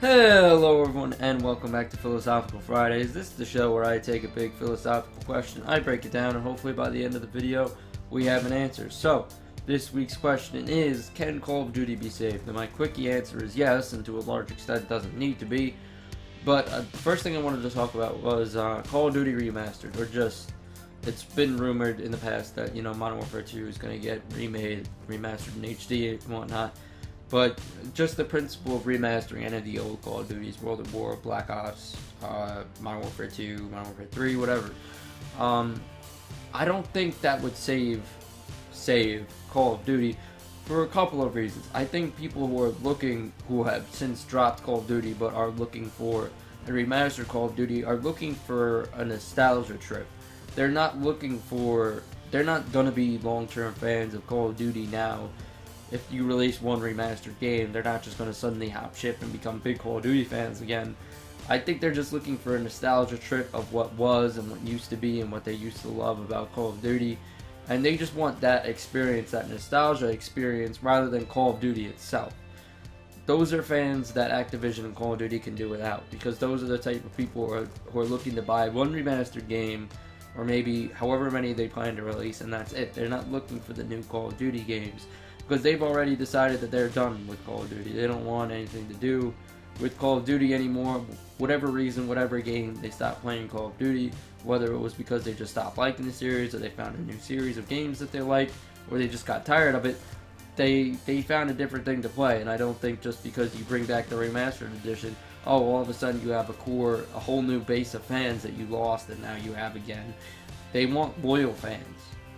Hello everyone and welcome back to Philosophical Fridays. This is the show where I take a big philosophical question, I break it down, and hopefully by the end of the video we have an answer. So, this week's question is, can Call of Duty be saved? And my quickie answer is yes, and to a large extent it doesn't need to be. But the first thing I wanted to talk about was Call of Duty Remastered, or just, it's been rumored in the past that, Modern Warfare 2 is going to get remade, remastered in HD and whatnot. But just the principle of remastering any of the old Call of Duties, World at War, Black Ops, Modern Warfare 2, Modern Warfare 3, whatever. I don't think that would save Call of Duty for a couple of reasons. I think people who have since dropped Call of Duty but are looking for a remastered Call of Duty are looking for a nostalgia trip. They're not going to be long-term fans of Call of Duty now. If you release one remastered game, they're not just going to suddenly hop ship and become big Call of Duty fans again. I think they're just looking for a nostalgia trip of what was and what used to be and what they used to love about Call of Duty. And they just want that experience, that nostalgia experience, rather than Call of Duty itself. Those are fans that Activision and Call of Duty can do without, because those are the type of people who are looking to buy one remastered game, or maybe however many they plan to release, and that's it. They're not looking for the new Call of Duty games, because they've already decided that they're done with Call of Duty. They don't want anything to do with Call of Duty anymore. Whatever reason, whatever game, they stopped playing Call of Duty, whether it was because they just stopped liking the series, or they found a new series of games that they like, or they just got tired of it, they found a different thing to play. And I don't think just because you bring back the remastered edition, oh, all of a sudden you have a whole new base of fans that you lost and now you have again. They want loyal fans.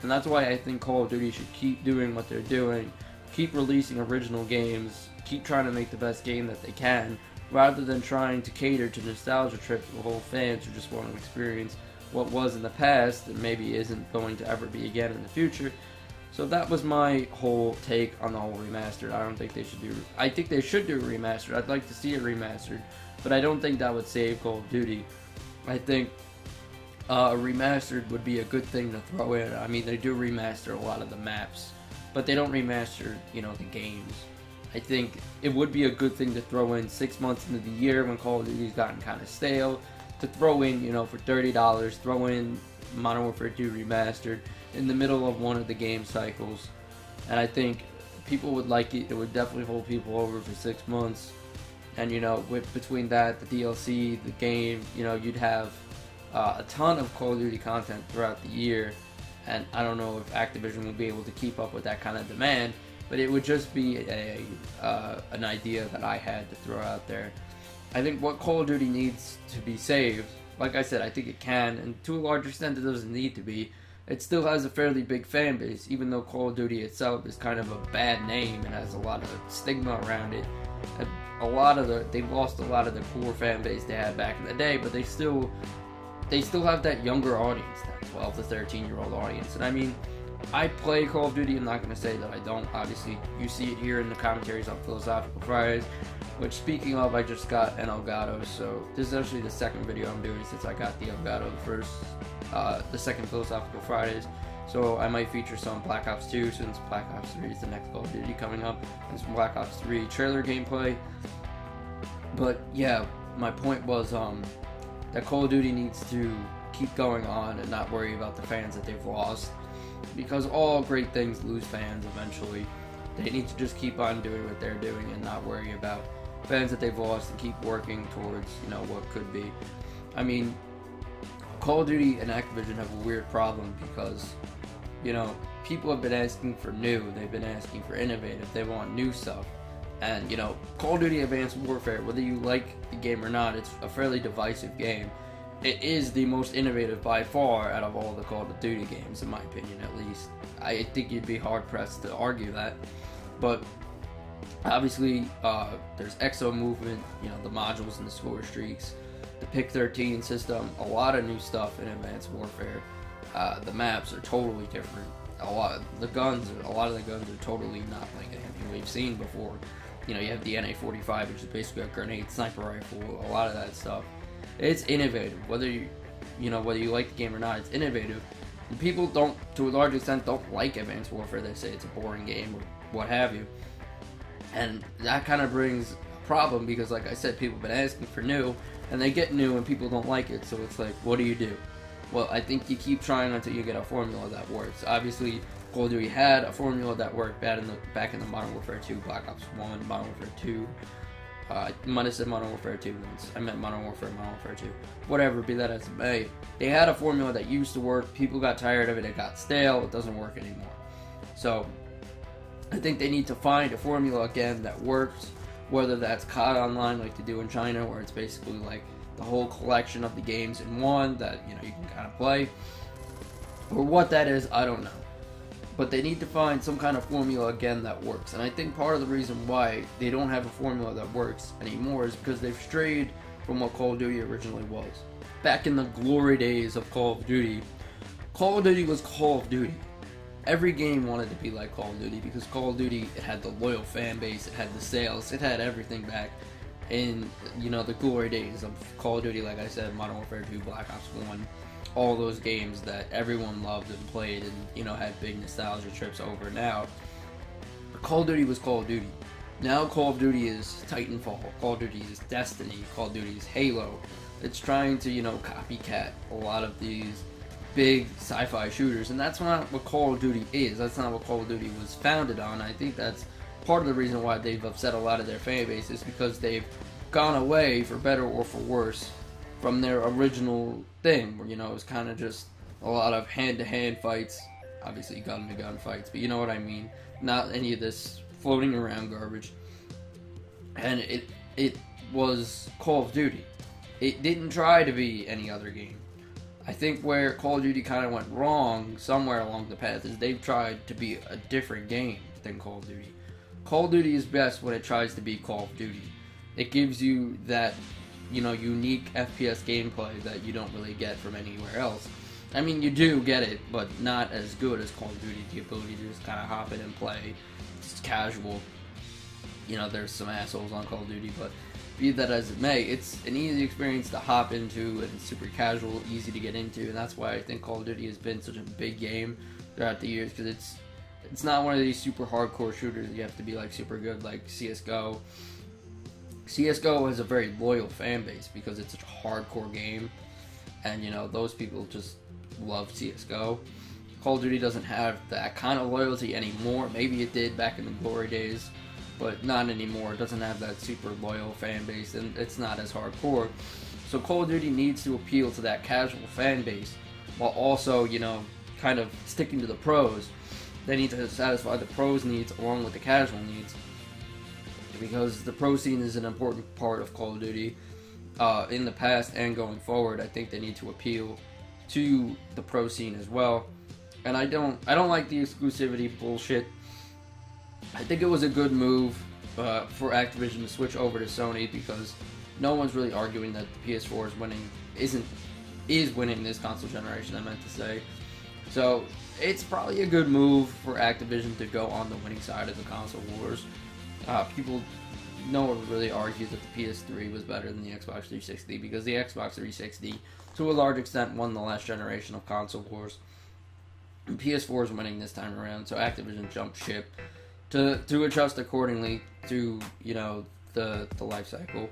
And that's why I think Call of Duty should keep doing what they're doing, keep releasing original games, keep trying to make the best game that they can, rather than trying to cater to nostalgia trips for whole fans who just want to experience what was in the past and maybe isn't going to ever be again in the future. So that was my whole take on the whole remastered. I think they should do a remastered. I'd like to see it remastered, but I don't think that would save Call of Duty. I think a remastered would be a good thing to throw in. I mean, they do remaster a lot of the maps, but they don't remaster, the games. I think it would be a good thing to throw in 6 months into the year when Call of Duty's gotten kind of stale, to throw in, for $30, throw in Modern Warfare 2 Remastered in the middle of one of the game cycles. And I think people would like it. It would definitely hold people over for 6 months. And, between that, the DLC, the game, you'd have a ton of Call of Duty content throughout the year, and I don't know if Activision will be able to keep up with that kind of demand, but it would just be an idea that I had to throw out there. I think what Call of Duty needs to be saved, like I said, I think it can, and to a large extent it doesn't need to be. It still has a fairly big fan base, even though Call of Duty itself is kind of a bad name and has a lot of stigma around it. And they've lost a lot of the core fan base they had back in the day, but they still have that younger audience, that 12 to 13-year-old audience. And I mean, I play Call of Duty. I'm not going to say that I don't. Obviously, you see it here in the commentaries on Philosophical Fridays, which, speaking of, I just got an Elgato, so this is actually the second video I'm doing since I got the Elgato. The second Philosophical Fridays. So I might feature some Black Ops 2, since Black Ops 3 is the next Call of Duty coming up, and some Black Ops 3 trailer gameplay. But yeah, my point was that Call of Duty needs to keep going on and not worry about the fans that they've lost, because all great things lose fans eventually. They need to just keep on doing what they're doing and not worry about fans that they've lost, and keep working towards, what could be. I mean, Call of Duty and Activision have a weird problem because, people have been asking for new, they've been asking for innovative, they want new stuff. And, Call of Duty Advanced Warfare, whether you like the game or not, it's a fairly divisive game. It is the most innovative by far out of all the Call of Duty games, in my opinion at least. I think you'd be hard-pressed to argue that. But, obviously, there's exo movement, the modules and the score streaks, the Pick 13 system, a lot of new stuff in Advanced Warfare. The maps are totally different. A lot of the guns are totally not like anything we've seen before. You have the NA-45, which is basically a grenade sniper rifle. A lot of that stuff. It's innovative. Whether you like the game or not, it's innovative. And people to a large extent, don't like Advanced Warfare. They say it's a boring game or what have you. And that kind of brings problem because, like I said, people have been asking for new, and they get new and people don't like it, so it's like, what do you do? Well, I think you keep trying until you get a formula that works. Obviously, Call of Duty had a formula that worked back in the Modern Warfare 2, Black Ops 1, Modern Warfare 2. I might have said Modern Warfare 2 once. I meant Modern Warfare 2. Whatever, be that as it may. They had a formula that used to work. People got tired of it. It got stale. It doesn't work anymore. So, I think they need to find a formula again that works. Whether that's COD Online like they do in China, where it's basically like the whole collection of the games in one that, you know, you can kind of play. Or what that is, I don't know. But they need to find some kind of formula again that works. And I think part of the reason why they don't have a formula that works anymore is because they've strayed from what Call of Duty originally was. Back in the glory days of Call of Duty was Call of Duty. Every game wanted to be like Call of Duty because Call of Duty, it had the loyal fan base, it had the sales, it had everything back in, you know, the glory days of Call of Duty. Like I said, Modern Warfare 2, Black Ops 1, all those games that everyone loved and played and, you know, had big nostalgia trips over. Now, Call of Duty was Call of Duty. Now Call of Duty is Titanfall, Call of Duty is Destiny, Call of Duty is Halo. It's trying to, you know, copycat a lot of these big sci-fi shooters, and that's not what Call of Duty is. That's not what Call of Duty was founded on. I think that's part of the reason why they've upset a lot of their fan base, is because they've gone away, for better or for worse, from their original thing, where, you know, it was kind of just a lot of hand-to-hand fights, obviously gun-to-gun fights, but you know what I mean, not any of this floating around garbage. And it was Call of Duty. It didn't try to be any other game. I think where Call of Duty kind of went wrong somewhere along the path is they've tried to be a different game than Call of Duty. Call of Duty is best when it tries to be Call of Duty. It gives you that, you know, unique FPS gameplay that you don't really get from anywhere else. I mean, you do get it, but not as good as Call of Duty. The ability to just kind of hop in and play, just casual. You know, there's some assholes on Call of Duty, but be that as it may, it's an easy experience to hop into, and it's super casual, easy to get into, and that's why I think Call of Duty has been such a big game throughout the years, because it's not one of these super hardcore shooters you have to be like super good like CSGO. CSGO has a very loyal fan base because it's such a hardcore game, and, you know, those people just love CSGO. Call of Duty doesn't have that kind of loyalty anymore. Maybe it did back in the glory days, but not anymore. It doesn't have that super loyal fan base, and it's not as hardcore. So Call of Duty needs to appeal to that casual fan base, while also, you know, kind of sticking to the pros. They need to satisfy the pros needs along with the casual needs, because the pro scene is an important part of Call of Duty in the past and going forward. I think they need to appeal to the pro scene as well. And I don't like the exclusivity bullshit. I think it was a good move for Activision to switch over to Sony, because no one's really arguing that the PS4 is winning this console generation, I meant to say. So it's probably a good move for Activision to go on the winning side of the console wars. No one really argued that the PS3 was better than the Xbox 360, because the Xbox 360 to a large extent won the last generation of console wars. And PS4 is winning this time around, so Activision jumped ship to adjust accordingly to, you know, the life cycle.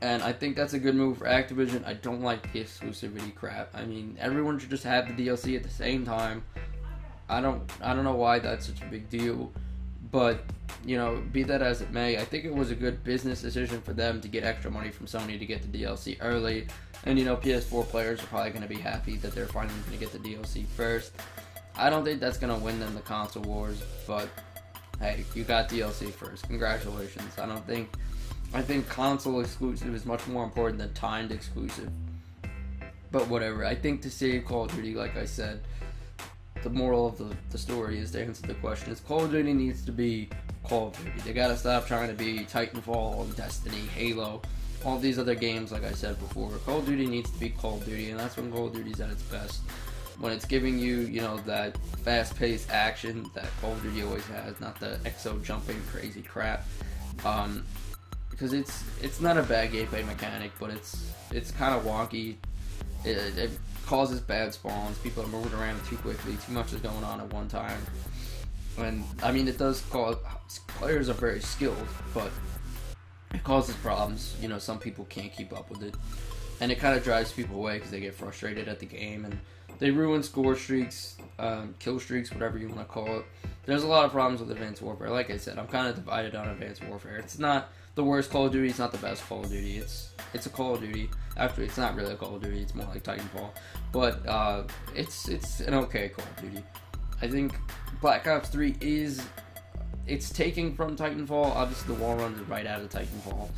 And I think that's a good move for Activision. I don't like the exclusivity crap. I mean, everyone should just have the DLC at the same time. I don't know why that's such a big deal, but, you know, be that as it may, I think it was a good business decision for them to get extra money from Sony to get the DLC early. And, you know, PS4 players are probably going to be happy that they're finally going to get the DLC first. I don't think that's going to win them the console wars, but hey, you got DLC first. Congratulations. I think console exclusive is much more important than timed exclusive. But whatever. I think to save Call of Duty, like I said, the moral of the story is, to answer the question, is Call of Duty needs to be Call of Duty. They gotta stop trying to be Titanfall, Destiny, Halo, all these other games, like I said before. Call of Duty needs to be Call of Duty, and that's when Call of Duty's at its best. When it's giving you, you know, that fast-paced action that Call of Duty always has, not the exo-jumping crazy crap. Because it's not a bad gameplay mechanic, but it's kind of wonky. It causes bad spawns. People are moving around too quickly. Too much is going on at one time. And I mean, it does cause, players are very skilled, but it causes problems. You know, some people can't keep up with it, and it kind of drives people away because they get frustrated at the game, and they ruin score streaks, kill streaks, whatever you want to call it. There's a lot of problems with Advanced Warfare. Like I said, I'm kind of divided on Advanced Warfare. It's not the worst Call of Duty. It's not the best Call of Duty. It's a Call of Duty. Actually, it's not really a Call of Duty. It's more like Titanfall. But it's an okay Call of Duty. I think Black Ops 3 it's taking from Titanfall. Obviously, the wall run is right out of Titanfall.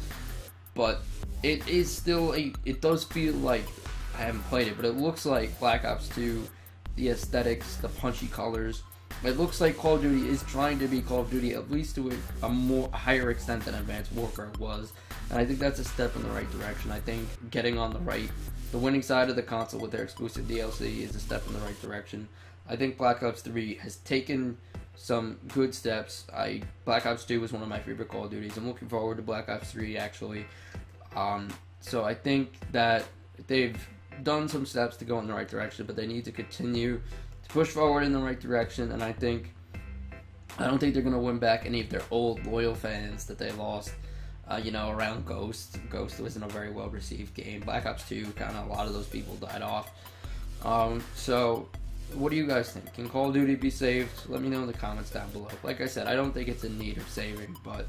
But it is still it does feel like, I haven't played it, but it looks like Black Ops 2, the aesthetics, the punchy colors. It looks like Call of Duty is trying to be Call of Duty, at least to a higher extent than Advanced Warfare was. And I think that's a step in the right direction. I think getting on the winning side of the console with their exclusive DLC is a step in the right direction. I think Black Ops 3 has taken some good steps. Black Ops 2 was one of my favorite Call of Duties. I'm looking forward to Black Ops 3, actually. So I think that they've done some steps to go in the right direction, but they need to continue to push forward in the right direction. And I don't think they're going to win back any of their old loyal fans that they lost, around Ghost. Ghost wasn't a very well received game. Black Ops 2, kind of a lot of those people died off. So what do you guys think? Can Call of Duty be saved? Let me know in the comments down below. Like I said, I don't think it's in need of saving, but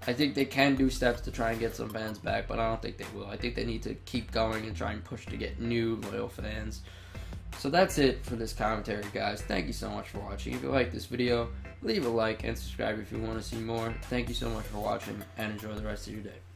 I think they can do steps to try and get some fans back, but I don't think they will. I think they need to keep going and try and push to get new loyal fans. So that's it for this commentary, guys. Thank you so much for watching. If you like this video, leave a like and subscribe if you want to see more. Thank you so much for watching, and enjoy the rest of your day.